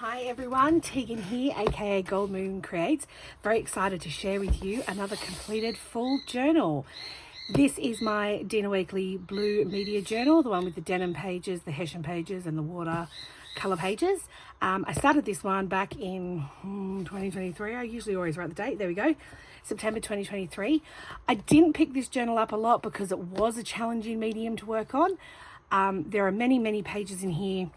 Hi everyone, Tegan here, aka Gold Moon Creates. Very excited to share with you another completed full journal. This is my Dina Wakley blue media journal, the one with the denim pages, the hessian pages and the watercolour pages. I started this one back in 2023. I usually always write the date. There we go. September 2023. I didn't pick this journal up a lot because it was a challenging medium to work on. There are many pages in here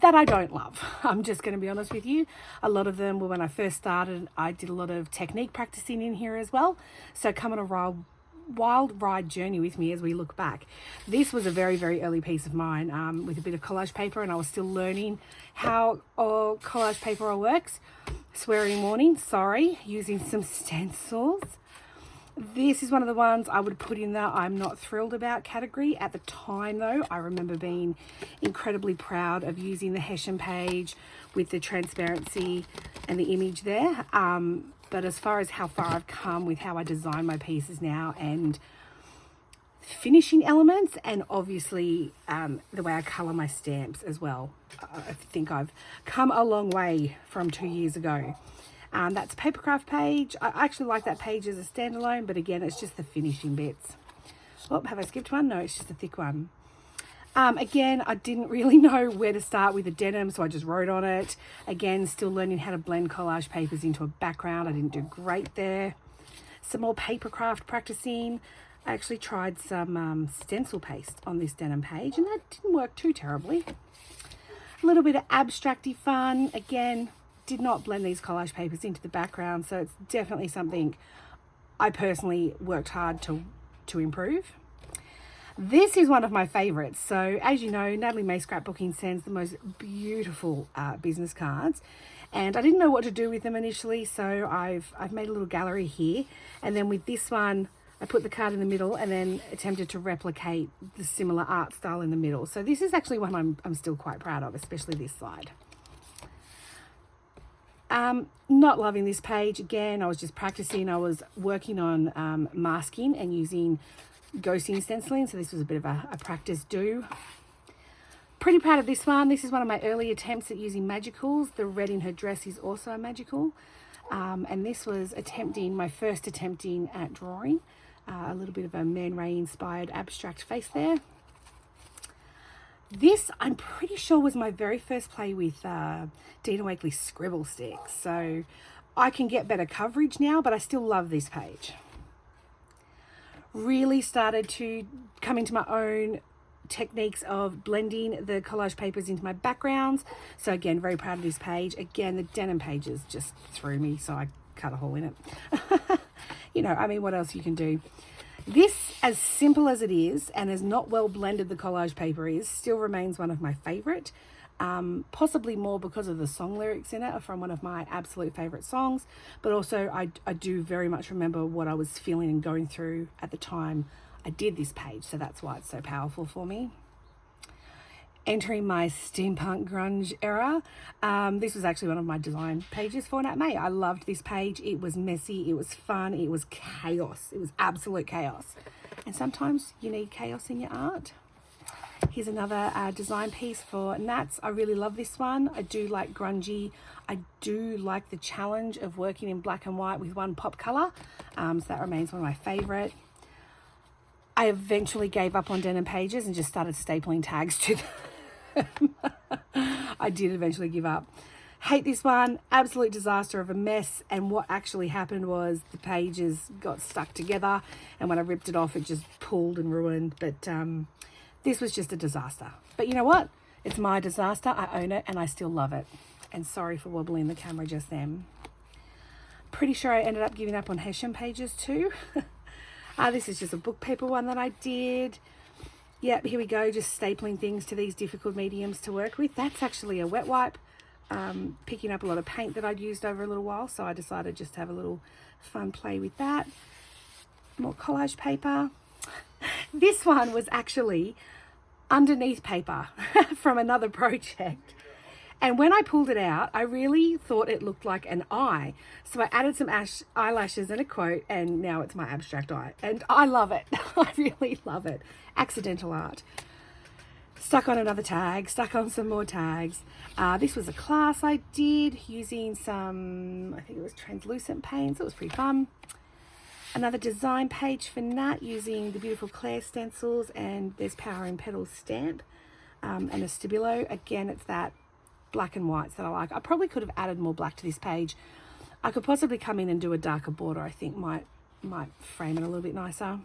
that I don't love. I'm just going to be honest with you. A lot of them were when I first started. I did a lot of technique practicing in here as well. So come on a wild ride journey with me as we look back. This was a very early piece of mine with a bit of collage paper, and I was still learning how collage paper all works. Swearing warning, sorry, using some stencils. This is one of the ones I would put in the I'm not thrilled about category. At the time though, I remember being incredibly proud of using the hessian page with the transparency and the image there. But as far as how far I've come with how I design my pieces now and finishing elements, and obviously the way I colour my stamps as well, I think I've come a long way from 2 years ago. That's a papercraft page. I actually like that page as a standalone, but again, it's just the finishing bits. Oh, have I skipped one? No, it's just a thick one. Again, I didn't really know where to start with the denim, so I just wrote on it. Again, still learning how to blend collage papers into a background. I didn't do great there. Some more papercraft practicing. I actually tried some stencil paste on this denim page, and that didn't work too terribly. A little bit of abstracty fun. Again, did not blend these collage papers into the background, so it's definitely something I personally worked hard to improve. This is one of my favorites. So as you know, Natalie May Scrapbooking sends the most beautiful business cards, and I didn't know what to do with them initially, so I've made a little gallery here, and then with this one I put the card in the middle and then attempted to replicate the similar art style in the middle. So this is actually one I'm still quite proud of, especially this side. Not loving this page. Again, I was just practicing. I was working on masking and using ghosting stenciling, so this was a bit of a practice do. Pretty proud of this one. This is one of my early attempts at using magicals. The red in her dress is also a magical, and this was my first attempting at drawing a little bit of a Man Ray inspired abstract face there. This, I'm pretty sure, was my very first play with Dina Wakley scribble sticks. So I can get better coverage now, but I still love this page. Really started to come into my own techniques of blending the collage papers into my backgrounds. So again, very proud of this page. Again, the denim pages just threw me, so I cut a hole in it. You know, I mean, what else you can do? This, as simple as it is and as not well blended the collage paper is, still remains one of my favourite. Possibly more because of the song lyrics in it from one of my absolute favourite songs, but also I do very much remember what I was feeling and going through at the time I did this page, so that's why it's so powerful for me. Entering my steampunk grunge era, this was actually one of my design pages for Nat May. I loved this page. It was messy, it was fun, it was chaos. It was absolute chaos. And sometimes you need chaos in your art. Here's another design piece for Nats. I really love this one. I do like grungy. I do like the challenge of working in black and white with one pop colour. So that remains one of my favourite. I eventually gave up on denim pages and just started stapling tags to them. I did eventually give up. Hate this one. Absolute disaster of a mess. And what actually happened was the pages got stuck together, and when I ripped it off, it just pulled and ruined. But this was just a disaster. But you know what? It's my disaster. I own it and I still love it. And sorry for wobbling the camera just then. Pretty sure I ended up giving up on hessian pages too. This is just a book paper one that I did. Yep, here we go, just stapling things to these difficult mediums to work with. That's actually a wet wipe, picking up a lot of paint that I'd used over a little while, so I decided just to have a little fun play with that. More collage paper. This one was actually underneath paper from another project. And when I pulled it out, I really thought it looked like an eye. So I added some eyelashes and a quote, and now it's my abstract eye. And I love it. I really love it. Accidental art. stuck on another tag, stuck on some more tags. This was a class I did using some, I think it was translucent paints. It was pretty fun. Another design page for Nat using the beautiful Claire stencils, and there's Power in Petals stamp and a Stabilo. Again, it's that black and whites that I like. I probably could have added more black to this page. I could possibly come in and do a darker border. I think might frame it a little bit nicer.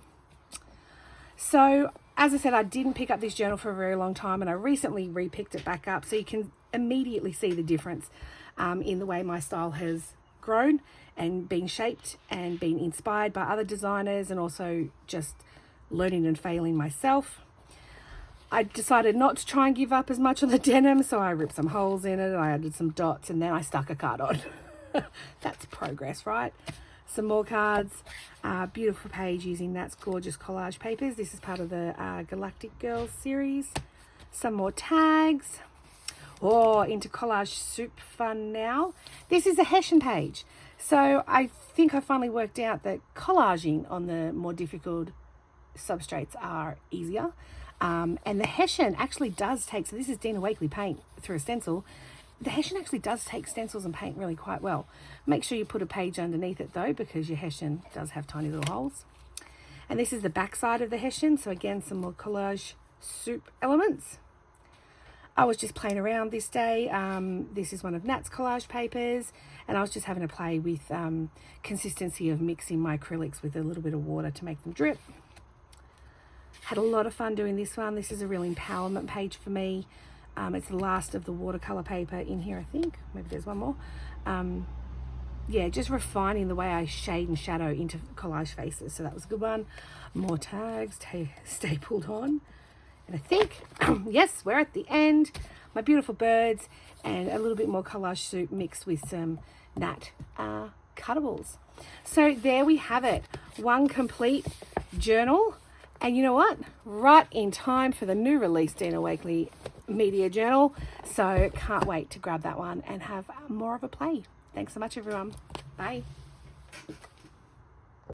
So as I said, I didn't pick up this journal for a very long time, and I recently re-picked it back up, so you can immediately see the difference in the way my style has grown and been shaped and been inspired by other designers, and also just learning and failing myself. I decided not to try and give up as much on the denim, so I ripped some holes in it, I added some dots, and then I stuck a card on. That's progress, right? Some more cards. Beautiful page using Nat's gorgeous collage papers. This is part of the Galactic Girls series. Some more tags. Oh, into collage soup fun now. This is a Hessian page. So I think I finally worked out that collaging on the more difficult substrates are easier. And the Hessian actually does take, so this is Dina Wakley paint through a stencil. The Hessian actually does take stencils and paint really quite well. Make sure you put a page underneath it though, because your Hessian does have tiny little holes. And this is the back side of the Hessian. So again, some more collage soup elements. I was just playing around this day. This is one of Nat's collage papers, and I was just having to play with consistency of mixing my acrylics with a little bit of water to make them drip. Had a lot of fun doing this one. This is a real empowerment page for me. It's the last of the watercolor paper in here, I think. Maybe there's one more. Yeah, just refining the way I shade and shadow into collage faces. So that was a good one. More tags stapled on. And I think, yes, we're at the end. My beautiful birds and a little bit more collage soup mixed with some Nat cuttables. So there we have it. One complete journal. And you know what? Right in time for the new release Dina Wakley Media Journal. So can't wait to grab that one and have more of a play. Thanks so much, everyone. Bye.